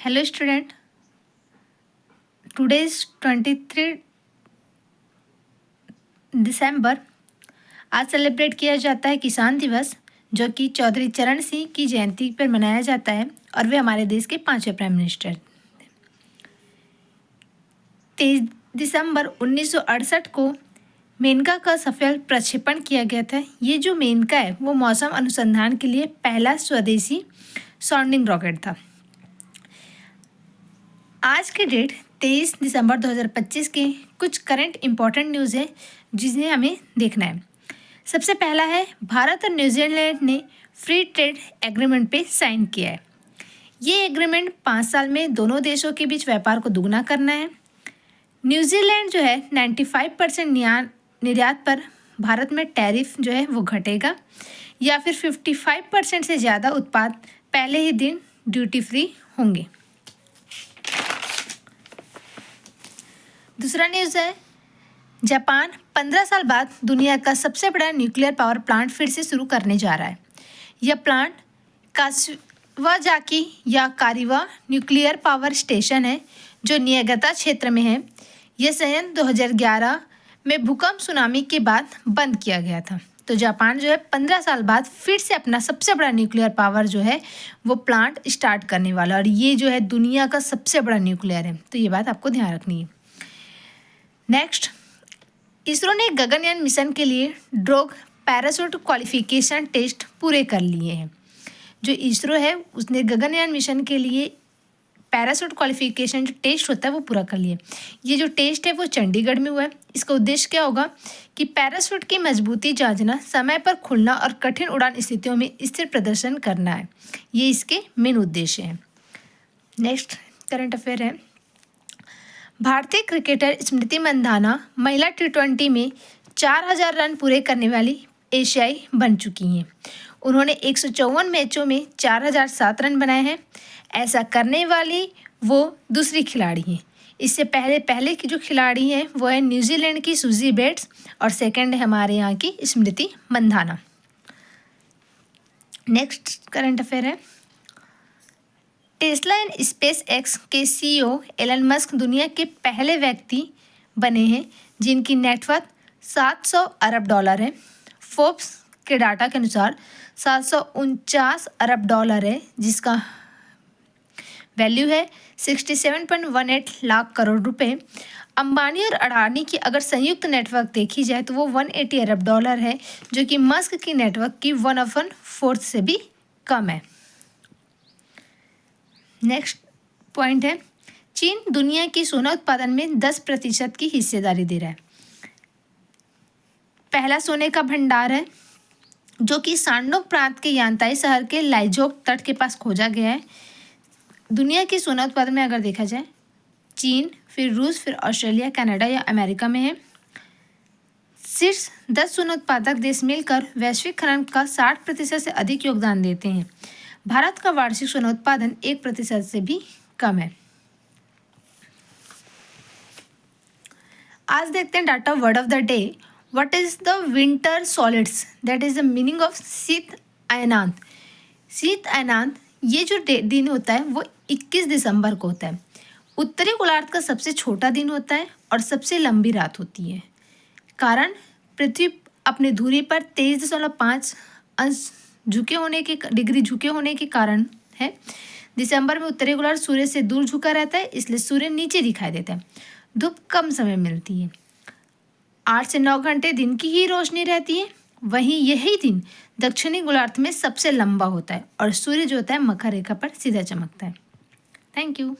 Hello student, today is 23 दिसंबर। आज celebrate किया जाता है किसान दिवस, जो कि चौधरी चरण सिंह की जयंती पर मनाया जाता है और वे हमारे देश के 5वें प्राइम मिनिस्टर। 23 दिसंबर 1968 को मेनका का सफल प्रक्षेपण किया गया था। ये जो मेनका है वो मौसम अनुसंधान के लिए पहला स्वदेशी साउंडिंग रॉकेट था। आज की डेट 23 दिसंबर 2025 के कुछ करंट इम्पॉर्टेंट न्यूज़ है जिन्हें हमें देखना है। सबसे पहला है, भारत और न्यूजीलैंड ने फ्री ट्रेड एग्रीमेंट पे साइन किया है। ये एग्रीमेंट 5 साल में दोनों देशों के बीच व्यापार को दुगना करना है। न्यूजीलैंड जो है 95% निर्यात पर भारत में टैरिफ जो है वो घटेगा, या फिर 55% से ज़्यादा उत्पाद पहले ही दिन ड्यूटी फ्री होंगे। दूसरा न्यूज़ है, जापान 15 साल बाद दुनिया का सबसे बड़ा न्यूक्लियर पावर प्लांट फिर से शुरू करने जा रहा है। यह प्लांट काशिवाजाकी या कारिवा न्यूक्लियर पावर स्टेशन है, जो नियागाता क्षेत्र में है। यह संयंत्र 2011 में भूकंप सुनामी के बाद बंद किया गया था। तो जापान जो है 15 साल बाद फिर से अपना सबसे बड़ा न्यूक्लियर पावर जो है वो प्लांट स्टार्ट करने वाला, और ये जो है दुनिया का सबसे बड़ा न्यूक्लियर है। तो ये बात आपको ध्यान रखनी है। नेक्स्ट, इसरो ने गगनयान मिशन के लिए ड्रोग पैराशूट क्वालिफिकेशन टेस्ट पूरे कर लिए हैं। जो इसरो है उसने गगनयान मिशन के लिए पैराशूट क्वालिफिकेशन जो टेस्ट होता है वो पूरा कर लिया। ये जो टेस्ट है वो चंडीगढ़ में हुआ है। इसका उद्देश्य क्या होगा कि पैराशूट की मजबूती जांचना, समय पर खुलना और कठिन उड़ान स्थितियों में स्थिर प्रदर्शन करना है। ये इसके मेन उद्देश्य हैं। नेक्स्ट करंट अफेयर है, भारतीय क्रिकेटर स्मृति मंधाना महिला T20 में 4000 रन पूरे करने वाली एशियाई बन चुकी हैं। उन्होंने 154 मैचों में 4007 रन बनाए हैं। ऐसा करने वाली वो दूसरी खिलाड़ी हैं। इससे पहले की जो खिलाड़ी हैं वो है न्यूजीलैंड की सूजी बेट्स, और सेकंड है हमारे यहाँ की Smriti Mandhana. Next current affair है, टेस्ला एंड स्पेस एक्स के CEO एलन मस्क दुनिया के पहले व्यक्ति बने हैं जिनकी नेटवर्थ $700 है। फोर्ब्स के डाटा के अनुसार $749 अरब है, जिसका वैल्यू है 67.18 लाख करोड़ रुपए। अंबानी और अडानी की अगर संयुक्त नेटवर्क देखी जाए तो वो $180 अरब है, जो कि मस्क की नेटवर्क की 1/4 से भी कम है। नेक्स्ट पॉइंट है, चीन दुनिया की सोना उत्पादन में 10% की हिस्सेदारी दे रहा है। पहला सोने का भंडार है जो कि सांडोक प्रांत के यांताई शहर के लाइजोक तट के पास खोजा गया है। दुनिया की सोना उत्पादन में अगर देखा जाए चीन, फिर रूस, फिर ऑस्ट्रेलिया, कनाडा या अमेरिका में है। शीर्ष 10 सोना उत्पादक देश मिलकर वैश्विक खनन का 60% से अधिक योगदान देते हैं। भारत का वार्षिक सोना उत्पादन 1% से भी कम है। आज देखते हैं data word of the day. What is the winter solids, that is the meaning of शीत अयनांत। शीत अयनांत ये जो दिन होता है वो 21 दिसंबर को होता है। उत्तरी गोलार्ध का सबसे छोटा दिन होता है और सबसे लंबी रात होती है। कारण, पृथ्वी अपनी धुरी पर 23.5 अंश डिग्री झुके होने के कारण है। दिसंबर में उत्तरी गोलार्ध सूर्य से दूर झुका रहता है, इसलिए सूर्य नीचे दिखाई देता है। धूप कम समय मिलती है, 8 से 9 घंटे दिन की ही रोशनी रहती है। वहीं यही दिन दक्षिणी गोलार्ध में सबसे लंबा होता है और सूर्य जो होता है मकर रेखा पर सीधा चमकता है। Thank you.